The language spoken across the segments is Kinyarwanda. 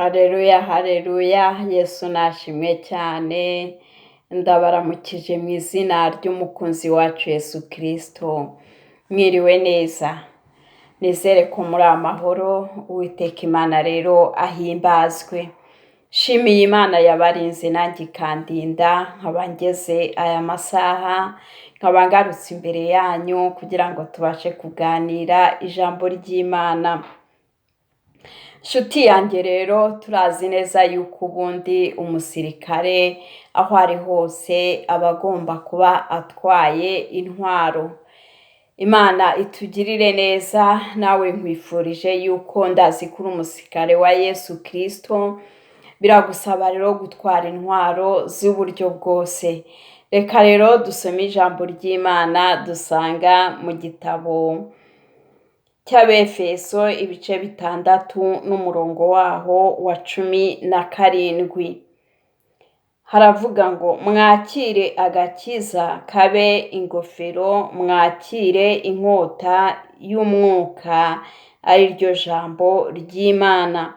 Haleluya, haleluya, Yesu nashimwe cyane, ndabaramukije mu izina ry'umukunzi wacu Yesu Kristo. Mwiriwe neza, nizere ko muri amahoro. Uwiteka Imana rero ahimbazwe. Shimiye Imana yabarinze nanjye ikandinda, nkaba ngeze aya masaha, nkaba ngarutse imbere yanyu kugira ngo tubashe kuganira ijambo ry'Imana. Nshuti yanjye rero, turazi neza yuko ubundi umusirikare aho ari hose aba agomba kuba atwaye intwaro. Imana itugirire neza, nawe nkwifurije yuko ndazi ko uri umusirikare wa Yesu Kristo. Biragusaba rero gutwara intwaro z'uburyo bwose. Reka rero dusome ijambo ry'Imana dusanga mu gitabo cy'Abefeso ibice 6 n'umurongo waho wa 17. Haravuga ngo mwakire agakiza kabe ingofero, mwakire inkota y'umwuka, ari ryo jambo ry'Imana.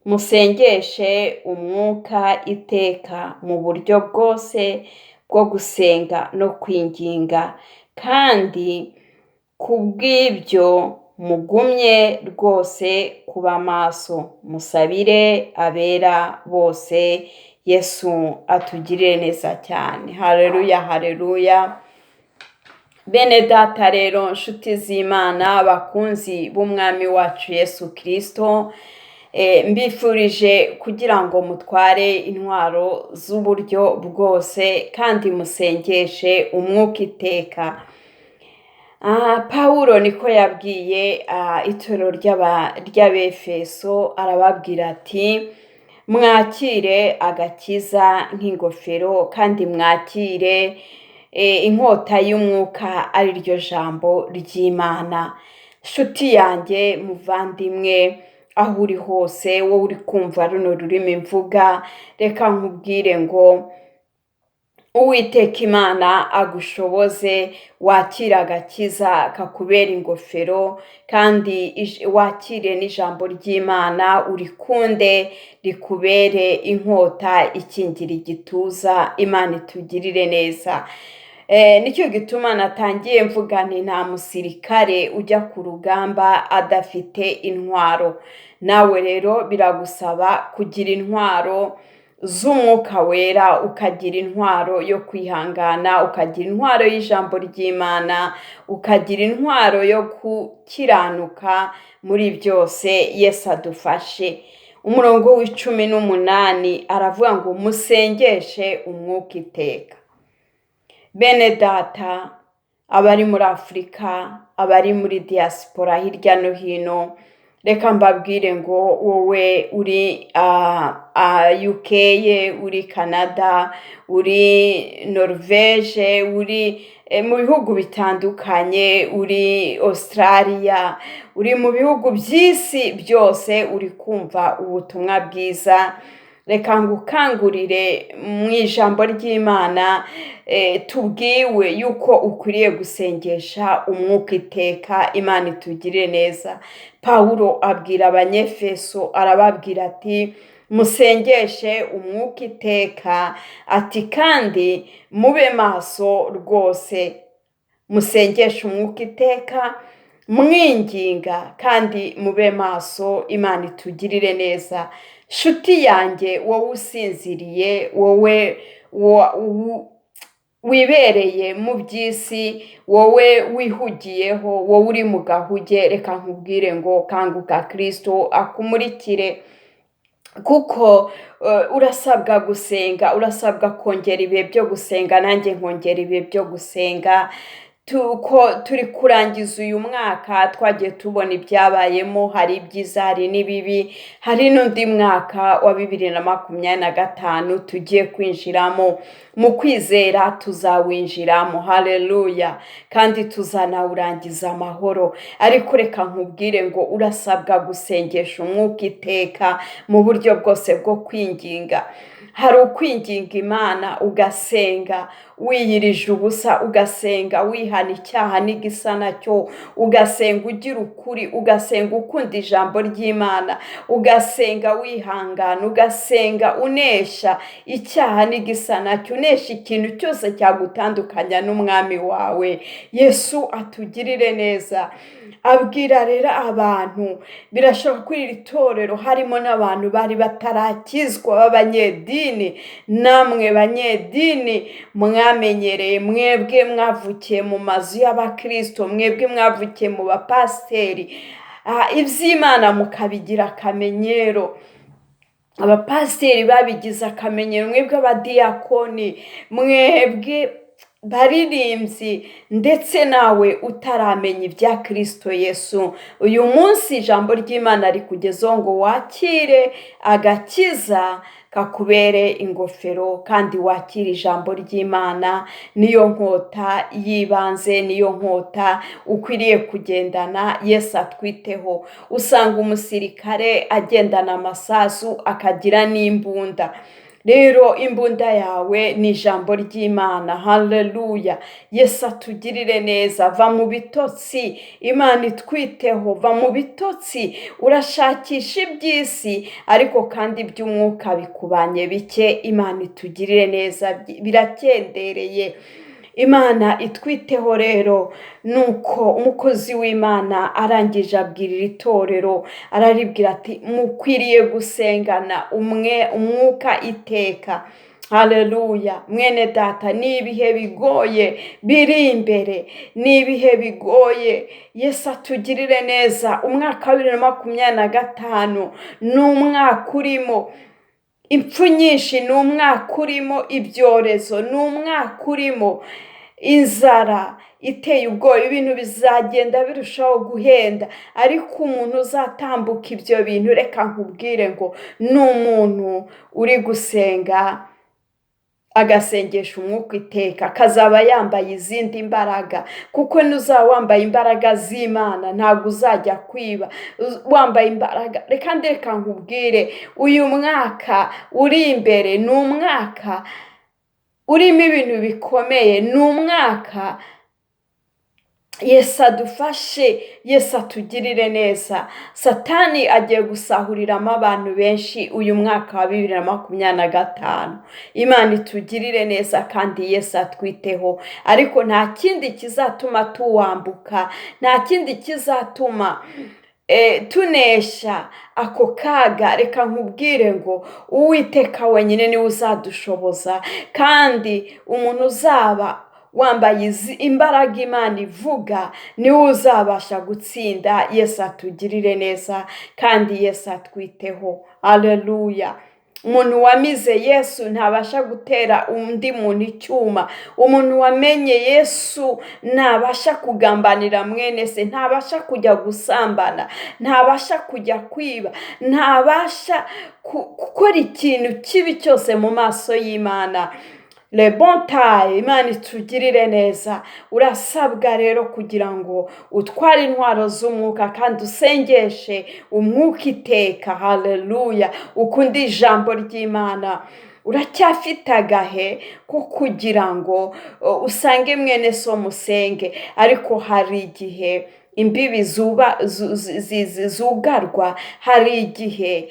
Musengeshe umwuka iteka mu buryo bwose bwo gusenga no kwinginga, kandi kubw'ibyo mugumye rwose kuba maso, musabire abera bose. Yesu atugirire neza cyane. Haleluya, haleluya. Bene data rero, nshuti z'Imana, bakunzi b'umwami wacu Yesu Kristo, mbifurije kugira ngo mutware intwaro z'uburyo bwose kandi musengeshe umwuka iteka. Pawulo niko yabwiye itorero ry'Abefeso, arababwira ati mwakire agakiza nk'ingofero, kandi mwakire inkota y'umwuka, ari ryo jambo ry'Imana. Nshuti yanjye, muvandimwe, aho uri hose, wowe uri kumva runo rurimi mvuga, reka nkubwire ngo Uwiteka Imana agushoboze, wakire agakiza kakubera ingofero, kandi wakire n'ijambo ry'Imana urikunde rikubere inkota ikingira igituza. Imana itugirire neza. Nicyo gituma natangiye mvuga nti nta musirikare ujya ku rugamba adafite intwaro. Nawe rero biragusaba kugira intwaro z'umwuka wera, ukagira intwaro yo kwihangana, ukagira intwaro y'ijambo ry'Imana, ukagira intwaro yo gukiranuka muri byose. Yesu adufashe. Umurongo w'18 aravuga ngo musengeshe umwuka iteka. Bene data, abari muri Afurika, abari muri diaspora hirya no hino, reka mbabwire ngo wowe uri UK, uri Canada, uri Norvege, uri mu bihugu bitandukanye, uri Australia, uri mu bihugu by'isi byose, uri kumva ubutumwa bwiza. Reka ngukangurire mu ijambo ry'Imana, tubwiwe yuko ukwiriye gusengesha umwuka iteka. Imana itugirire neza. Pawulo abwira Abanyefeso, arababwira ati musengeshe umwuka iteka, ati kandi mube maso rwose. Musengeshe umwuka iteka mwinginga, kandi mube maso. Imana itugirire neza. Nshuti yanjye, wowe usinziriye, wowe wibereye mu by'isi, wowe wihugiyeho, wowe uri mu gahuge, reka nkubwire ngo kanguka, Kristo akumurikire. Kuko urasabwa gusenga, urasabwa kongera ibihe byo gusenga, nanjye nkongera ibihe byo gusenga. Turi kurangiza uyu mwaka, twagiye tubona ibyabayemo, hari ibyiza, hari n'ibibi, hari n'undi mwaka wa 2025 tugiye kwinjiramo. Mu kwizera tuzawinjiramo. Haleluya. Kandi tuzanawurangiza amahoro. Ariko reka nkubwire ngo urasabwa gusengesha umwuka iteka mu buryo bwose bwo kwinginga. hari ukwinginga imana ugasenga wiyirije ubusa, ugasenga wihana icyaha n'igisa nacyo, ugasenga ugira ukuri, ugasenga ukunda ijambo ry'Imana, ugasenga wihangana, ugasenga unesha icyaha n'igisa nacyo, unesha ikintu cyose cyagutandukanya n'umwami wawe. Yesu atugirire neza. Abwira rero abantu, birashoboka ko iri torero harimo n'abantu bari batarakizwa b'abanyedini. Namwe banyedini mwamenyereye, mwebwe mwavukiye mu mazu y'abakristo, mwebwe mwavukiye mu bapasiteri, iby'Imana mukabigira akamenyero. Abapasiteri babigize akamenyero, mwebwe abadiyakoni, mwebwe baririmbyi, ndetse nawe utaramenya ibya Kristo Yesu. Uyu munsi ijambo ry'Imana rikugezaho ngo wakire agakiza kakubere ingofero, kandi wakire ijambo ry'Imana. Niyo nkota yibanze, niyo nkota ukwiriye kugendana. Yesu atwiteho. Usanga umusirikare agendana amasasu akagira n'imbunda. Rero imbunda yawe ni ijambo ry'Imana. Haleluya. Yesu atugirire neza. Va mu bitotsi, Imana itwiteho. Va mu bitotsi, urashakisha iby'isi ariko kandi iby'umwuka bikubanye bike. Imana itugirire neza, birakendereye. Imana itwiteho. Rero nuko umukozi w'Imana arangije abwira iri torero, araribwira ati mukwiriye gusengana umwuka iteka. Haleluya. Mwene data, ni ibihe bigoye biri imbere, ni ibihe bigoye. Yesu atugirire neza. Umwaka wa 2025 ni umwaka urimo impfu nyinshi, ni umwaka urimo ibyorezo, ni umwaka urimo inzara iteye ubwoba. Ibintu bizagenda birushaho guhenda, ariko umuntu uzatambuka ibyo bintu, reka nkubwire ngo ni umuntu uri gusenga agasengesha umwuka iteka, akazaba yambaye izindi mbaraga. Kuko n'uzaba wambaye imbaraga z'Imana ntabwo uzajya kwiba, wambaye imbaraga. Reka nkubwire, uyu mwaka uri imbere ni umwaka urimo ibintu bikomeye, ni umwaka Yesu adufashe, Yesu atugirire neza. Satani agiye gusahuriramo abantu benshi uyu mwaka wa 2025. Imana itugirire neza kandi Yesu atwiteho. Ariko nta kindi kizatuma tuwambuka, nta kindi kizatuma tunesha ako kaga. Reka nkubwire ngo Uwiteka wenyine niwe uzadushoboza, kandi umuntu uzaba wambaye imbaraga Imana ivuga niwe uzabasha gutsinda. Yesu atugirire neza kandi Yesu atwiteho. Haleluya. Umuntu wamize Yesu ntabasha gutera undi muntu icyuma. Umuntu wamenye Yesu ntabasha kugambanira mwene se, ntabasha kujya gusambana, ntabasha kujya kwiba, ntabasha gukora ikintu kibi cyose mu maso y'Imana. Le bon taille. Imana itugirire neza. Urasabwa rero kugira ngo utware intwaro z'umwuka kandi usengeshe umwuka iteka. Haleluya. Ukunda ijambo ry'Imana. Uracyafite agahe ko kugira ngo usange mwene so musenge, ariko hari igihe imbibi zugarwa, hari igihe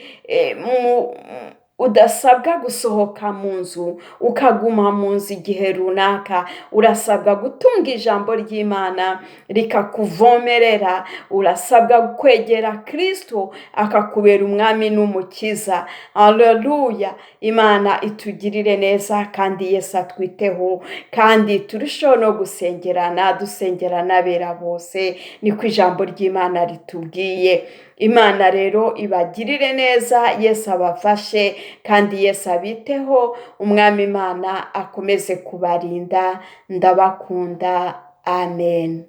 udasabwa gusohoka mu nzu ukaguma mu nzu igihe runaka. Urasabwa gutunga ijambo ry'Imana rikakuvomerera. Urasabwa kwegera Kristo akakubera umwami n'umukiza. Haleluya. Imana itugirire neza kandi Yesu atwiteho, kandi turusheho no gusengerana, dusengerana abera bose, niko ijambo ry'Imana ritubwiye. Imana rero ibagirire neza. Yesu abafashe kandi Yesu abiteho. Umwami Imana akomeze kubarinda. Ndabakunda. Amen.